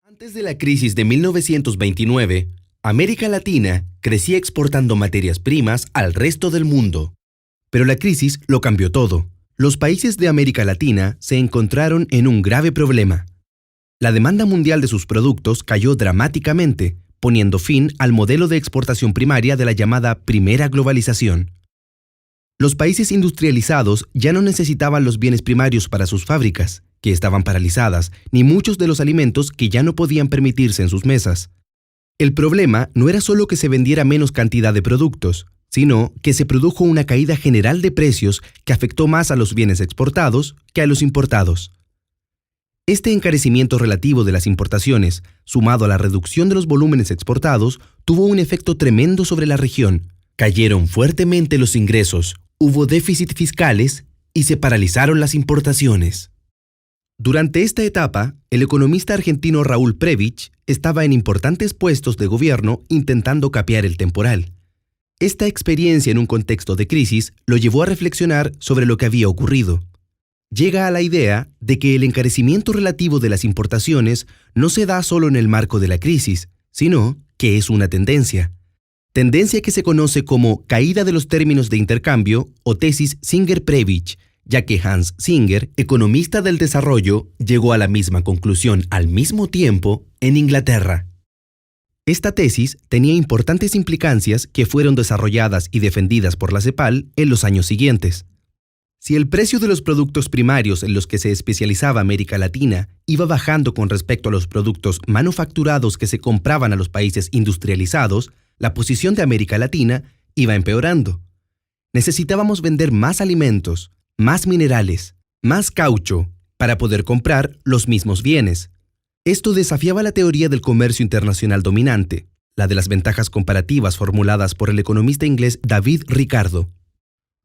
Antes de la crisis de 1929, América Latina crecía exportando materias primas al resto del mundo. Pero la crisis lo cambió todo. Los países de América Latina se encontraron en un grave problema. La demanda mundial de sus productos cayó dramáticamente, poniendo fin al modelo de exportación primaria de la llamada primera globalización. Los países industrializados ya no necesitaban los bienes primarios para sus fábricas, que estaban paralizadas, ni muchos de los alimentos que ya no podían permitirse en sus mesas. El problema no era solo que se vendiera menos cantidad de productos, sino que se produjo una caída general de precios que afectó más a los bienes exportados que a los importados. Este encarecimiento relativo de las importaciones, sumado a la reducción de los volúmenes exportados, tuvo un efecto tremendo sobre la región. Cayeron fuertemente los ingresos, hubo déficit fiscales y se paralizaron las importaciones. Durante esta etapa, el economista argentino Raúl Prebisch estaba en importantes puestos de gobierno intentando capear el temporal. Esta experiencia en un contexto de crisis lo llevó a reflexionar sobre lo que había ocurrido. Llega a la idea de que el encarecimiento relativo de las importaciones no se da solo en el marco de la crisis, sino que es una tendencia. Tendencia que se conoce como caída de los términos de intercambio o tesis Singer-Prebisch, ya que Hans Singer, economista del desarrollo, llegó a la misma conclusión al mismo tiempo en Inglaterra. Esta tesis tenía importantes implicancias que fueron desarrolladas y defendidas por la CEPAL en los años siguientes. Si el precio de los productos primarios en los que se especializaba América Latina iba bajando con respecto a los productos manufacturados que se compraban a los países industrializados, la posición de América Latina iba empeorando. Necesitábamos vender más alimentos, más minerales, más caucho, para poder comprar los mismos bienes. Esto desafiaba la teoría del comercio internacional dominante, la de las ventajas comparativas formuladas por el economista inglés David Ricardo.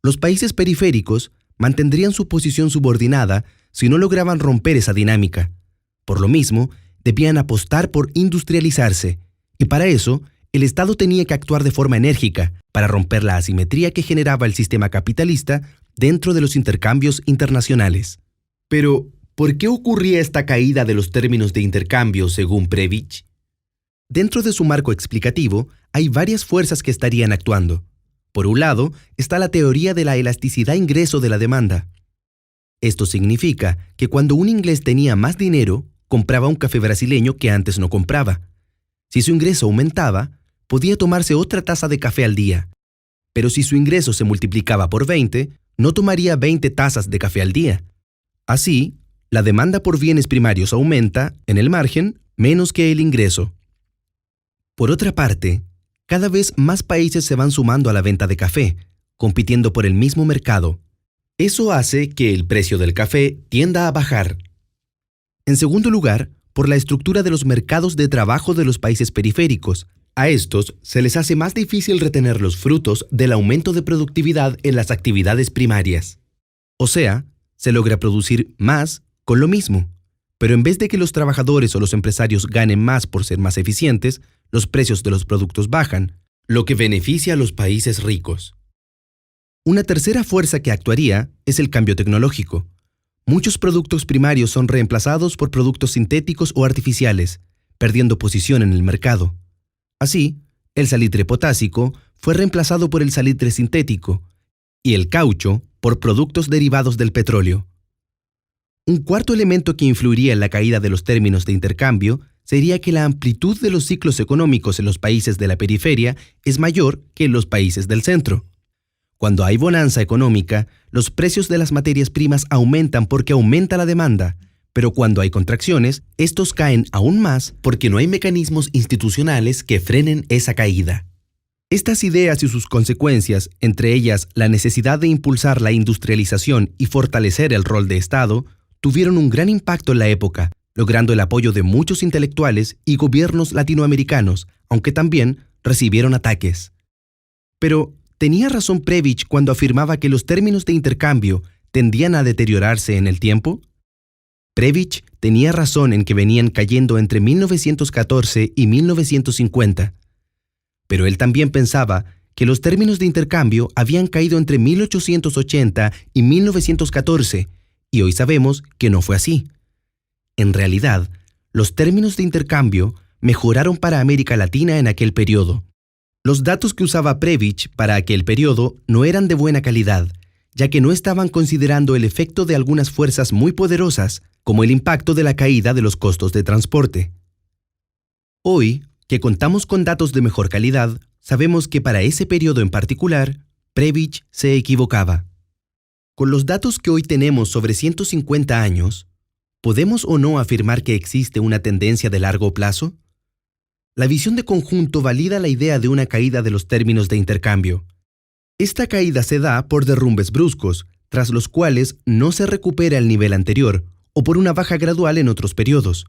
Los países periféricos mantendrían su posición subordinada si no lograban romper esa dinámica. Por lo mismo, debían apostar por industrializarse, y para eso, el Estado tenía que actuar de forma enérgica para romper la asimetría que generaba el sistema capitalista dentro de los intercambios internacionales. Pero, ¿por qué ocurría esta caída de los términos de intercambio según Prebisch? Dentro de su marco explicativo, hay varias fuerzas que estarían actuando. Por un lado, está la teoría de la elasticidad ingreso de la demanda. Esto significa que cuando un inglés tenía más dinero, compraba un café brasileño que antes no compraba. Si su ingreso aumentaba, podía tomarse otra taza de café al día. Pero si su ingreso se multiplicaba por 20, no tomaría 20 tazas de café al día. Así, la demanda por bienes primarios aumenta, en el margen, menos que el ingreso. Por otra parte, cada vez más países se van sumando a la venta de café, compitiendo por el mismo mercado. Eso hace que el precio del café tienda a bajar. En segundo lugar, por la estructura de los mercados de trabajo de los países periféricos. A estos se les hace más difícil retener los frutos del aumento de productividad en las actividades primarias. O sea, se logra producir más con lo mismo, pero en vez de que los trabajadores o los empresarios ganen más por ser más eficientes, los precios de los productos bajan, lo que beneficia a los países ricos. Una tercera fuerza que actuaría es el cambio tecnológico. Muchos productos primarios son reemplazados por productos sintéticos o artificiales, perdiendo posición en el mercado. Así, el salitre potásico fue reemplazado por el salitre sintético y el caucho por productos derivados del petróleo. Un cuarto elemento que influiría en la caída de los términos de intercambio sería que la amplitud de los ciclos económicos en los países de la periferia es mayor que en los países del centro. Cuando hay bonanza económica, los precios de las materias primas aumentan porque aumenta la demanda, pero cuando hay contracciones, estos caen aún más porque no hay mecanismos institucionales que frenen esa caída. Estas ideas y sus consecuencias, entre ellas la necesidad de impulsar la industrialización y fortalecer el rol de Estado, tuvieron un gran impacto en la época, logrando el apoyo de muchos intelectuales y gobiernos latinoamericanos, aunque también recibieron ataques. Pero, ¿tenía razón Prebisch cuando afirmaba que los términos de intercambio tendían a deteriorarse en el tiempo? Prebisch tenía razón en que venían cayendo entre 1914 y 1950. Pero él también pensaba que los términos de intercambio habían caído entre 1880 y 1914, y hoy sabemos que no fue así. En realidad, Los términos de intercambio mejoraron para América Latina en aquel periodo. Los datos que usaba Prebisch para aquel periodo no eran de buena calidad, ya que no estaban considerando el efecto de algunas fuerzas muy poderosas, como el impacto de la caída de los costos de transporte. Hoy, que contamos con datos de mejor calidad, sabemos que para ese periodo en particular, Prebisch se equivocaba. Con los datos que hoy tenemos sobre 150 años, ¿podemos o no afirmar que existe una tendencia de largo plazo? La visión de conjunto valida la idea de una caída de los términos de intercambio. Esta caída se da por derrumbes bruscos, tras los cuales no se recupera el nivel anterior, o por una baja gradual en otros periodos.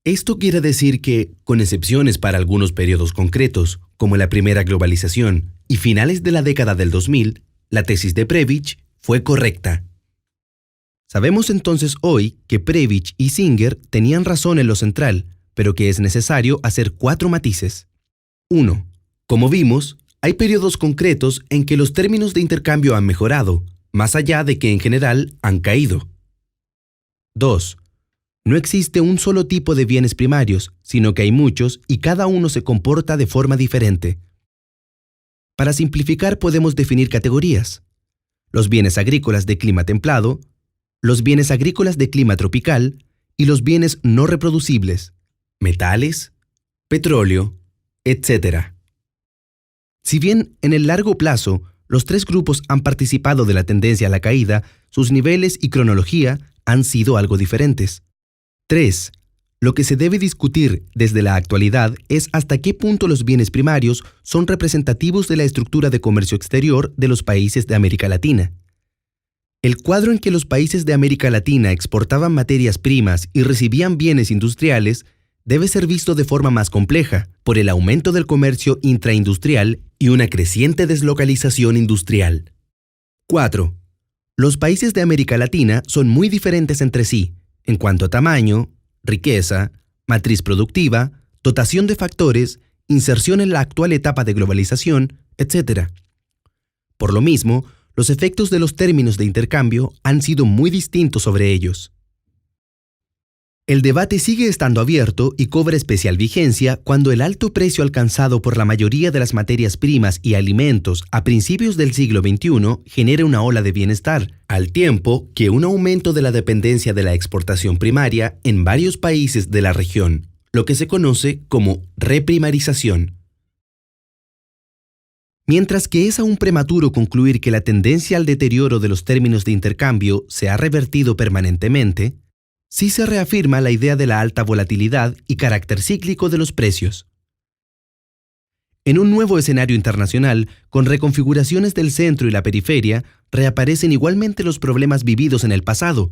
Esto quiere decir que, con excepciones para algunos periodos concretos, como la primera globalización y finales de la década del 2000, la tesis de Prebisch fue correcta. Sabemos entonces hoy que Prebisch y Singer tenían razón en lo central, pero que es necesario hacer 4 matices. 1. Como vimos, hay periodos concretos en que los términos de intercambio han mejorado, más allá de que en general han caído. 2. No existe un solo tipo de bienes primarios, sino que hay muchos y cada uno se comporta de forma diferente. Para simplificar podemos definir categorías: los bienes agrícolas de clima templado, los bienes agrícolas de clima tropical y los bienes no reproducibles, metales, petróleo, etc. Si bien en el largo plazo los 3 grupos han participado de la tendencia a la caída, sus niveles y cronología han sido algo diferentes. 3. Lo que se debe discutir desde la actualidad es hasta qué punto los bienes primarios son representativos de la estructura de comercio exterior de los países de América Latina. El cuadro en que los países de América Latina exportaban materias primas y recibían bienes industriales debe ser visto de forma más compleja, por el aumento del comercio intraindustrial y una creciente deslocalización industrial. 4. Los países de América Latina son muy diferentes entre sí, en cuanto a tamaño, riqueza, matriz productiva, dotación de factores, inserción en la actual etapa de globalización, etc. Por lo mismo, los efectos de los términos de intercambio han sido muy distintos sobre ellos. El debate sigue estando abierto y cobra especial vigencia cuando el alto precio alcanzado por la mayoría de las materias primas y alimentos a principios del siglo XXI genera una ola de bienestar, al tiempo que un aumento de la dependencia de la exportación primaria en varios países de la región, lo que se conoce como reprimarización. Mientras que es aún prematuro concluir que la tendencia al deterioro de los términos de intercambio se ha revertido permanentemente, sí se reafirma la idea de la alta volatilidad y carácter cíclico de los precios. En un nuevo escenario internacional, con reconfiguraciones del centro y la periferia, reaparecen igualmente los problemas vividos en el pasado.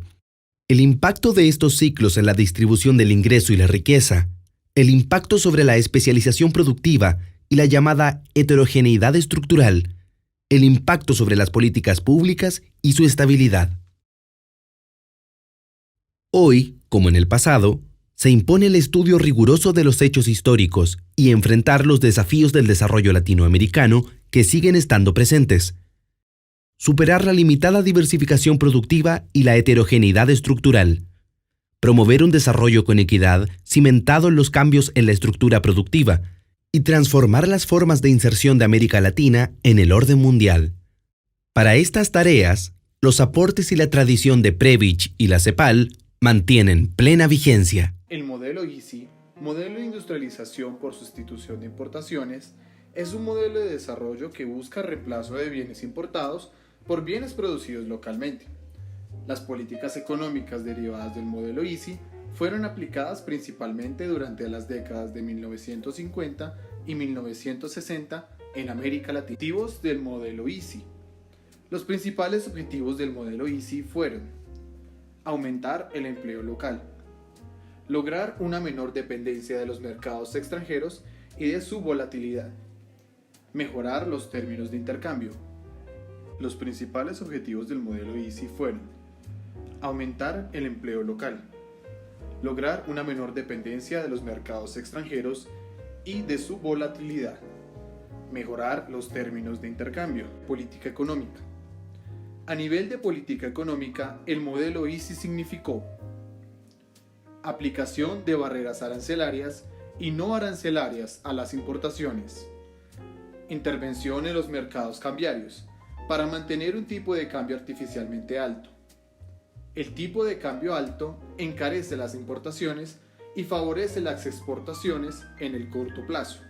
El impacto de estos ciclos en la distribución del ingreso y la riqueza, el impacto sobre la especialización productiva y la llamada heterogeneidad estructural, el impacto sobre las políticas públicas y su estabilidad. Hoy, como en el pasado, se impone el estudio riguroso de los hechos históricos y enfrentar los desafíos del desarrollo latinoamericano que siguen estando presentes. Superar la limitada diversificación productiva y la heterogeneidad estructural. Promover un desarrollo con equidad cimentado en los cambios en la estructura productiva y transformar las formas de inserción de América Latina en el orden mundial. Para estas tareas, los aportes y la tradición de Prebisch y la CEPAL mantienen plena vigencia. El modelo ISI, modelo de industrialización por sustitución de importaciones, es un modelo de desarrollo que busca reemplazo de bienes importados por bienes producidos localmente. Las políticas económicas derivadas del modelo ISI fueron aplicadas principalmente durante las décadas de 1950 y 1960 en América Latina. Objetivos del modelo ISI. Los principales objetivos del modelo ISI fueron: aumentar el empleo local, lograr una menor dependencia de los mercados extranjeros y de su volatilidad, mejorar los términos de intercambio. Los principales objetivos del modelo ISI fueron: aumentar el empleo local, lograr una menor dependencia de los mercados extranjeros y de su volatilidad, mejorar los términos de intercambio. Política económica. A nivel de política económica, el modelo ISI significó aplicación de barreras arancelarias y no arancelarias a las importaciones, intervención en los mercados cambiarios para mantener un tipo de cambio artificialmente alto. El tipo de cambio alto encarece las importaciones y favorece las exportaciones en el corto plazo.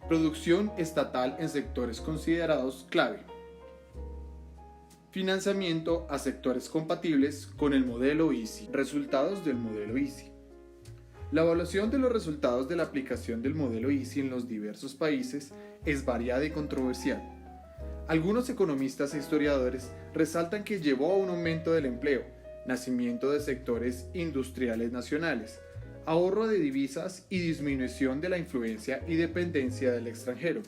Producción estatal en sectores considerados clave. Financiamiento a sectores compatibles con el modelo ISI. Resultados del modelo ISI. La evaluación de los resultados de la aplicación del modelo ISI en los diversos países es variada y controversial. Algunos economistas e historiadores resaltan que llevó a un aumento del empleo, nacimiento de sectores industriales nacionales, ahorro de divisas y disminución de la influencia y dependencia del extranjero.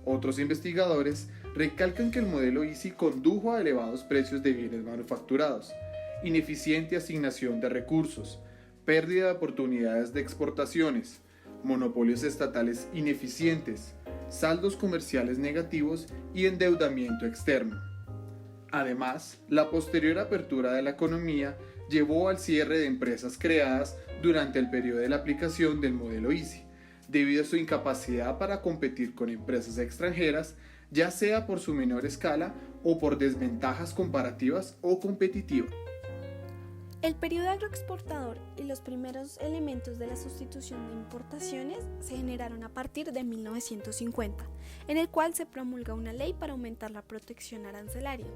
Otros investigadores recalcan que el modelo ISI condujo a elevados precios de bienes manufacturados, ineficiente asignación de recursos, pérdida de oportunidades de exportaciones, monopolios estatales ineficientes, saldos comerciales negativos y endeudamiento externo. Además, la posterior apertura de la economía llevó al cierre de empresas creadas durante el periodo de la aplicación del modelo ISI, debido a su incapacidad para competir con empresas extranjeras, ya sea por su menor escala o por desventajas comparativas o competitivas. El periodo agroexportador y los primeros elementos de la sustitución de importaciones se generaron a partir de 1950, en el cual se promulga una ley para aumentar la protección arancelaria,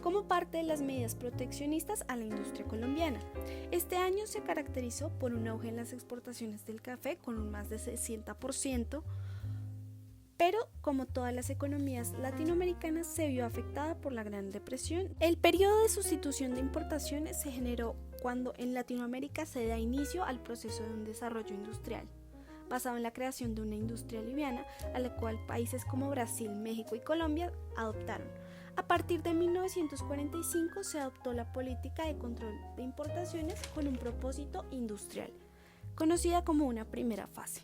como parte de las medidas proteccionistas a la industria colombiana. Este año se caracterizó por un auge en las exportaciones del café con un más de 60%, pero como todas las economías latinoamericanas se vio afectada por la Gran Depresión. El periodo de sustitución de importaciones se generó cuando en Latinoamérica se da inicio al proceso de un desarrollo industrial, basado en la creación de una industria liviana, a la cual países como Brasil, México y Colombia adoptaron. A partir de 1945 se adoptó la política de control de importaciones con un propósito industrial, conocida como una primera fase,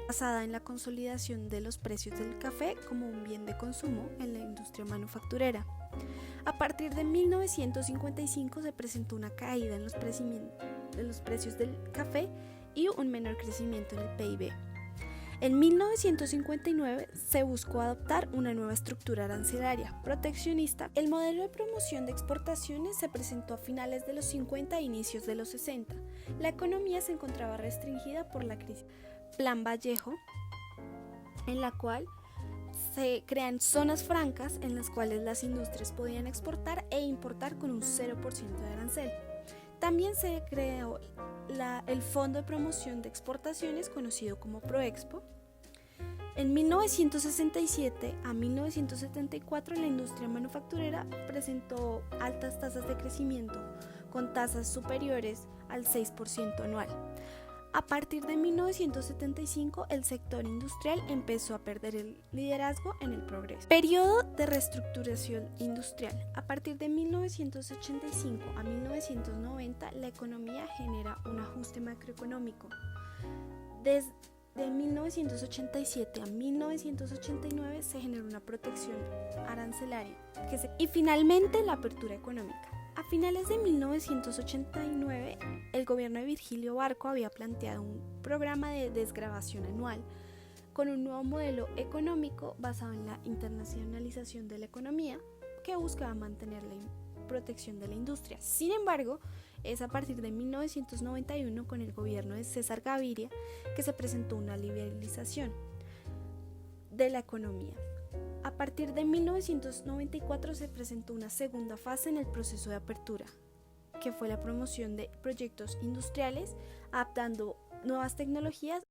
basada en la consolidación de los precios del café como un bien de consumo en la industria manufacturera. A partir de 1955 se presentó una caída en los precios del café y un menor crecimiento en el PIB. En 1959 se buscó adoptar una nueva estructura arancelaria proteccionista. El modelo de promoción de exportaciones se presentó a finales de los 50 e inicios de los 60. La economía se encontraba restringida por la crisis. Plan Vallejo, en la cual se crean zonas francas en las cuales las industrias podían exportar e importar con un 0% de arancel. También se creó el Fondo de Promoción de Exportaciones, conocido como Proexpo. En 1967 a 1974 la industria manufacturera presentó altas tasas de crecimiento, con tasas superiores al 6% anual. A partir de 1975, el sector industrial empezó a perder el liderazgo en el progreso. Periodo de reestructuración industrial. A partir de 1985 a 1990, la economía genera un ajuste macroeconómico. Desde 1987 a 1989 se generó una protección arancelaria y finalmente la apertura económica. A finales de 1989, el gobierno de Virgilio Barco había planteado un programa de desgravación anual con un nuevo modelo económico basado en la internacionalización de la economía que buscaba mantener la protección de la industria. Sin embargo, es a partir de 1991 con el gobierno de César Gaviria que se presentó una liberalización de la economía. A partir de 1994 se presentó una segunda fase en el proceso de apertura, que fue la promoción de proyectos industriales, adaptando nuevas tecnologías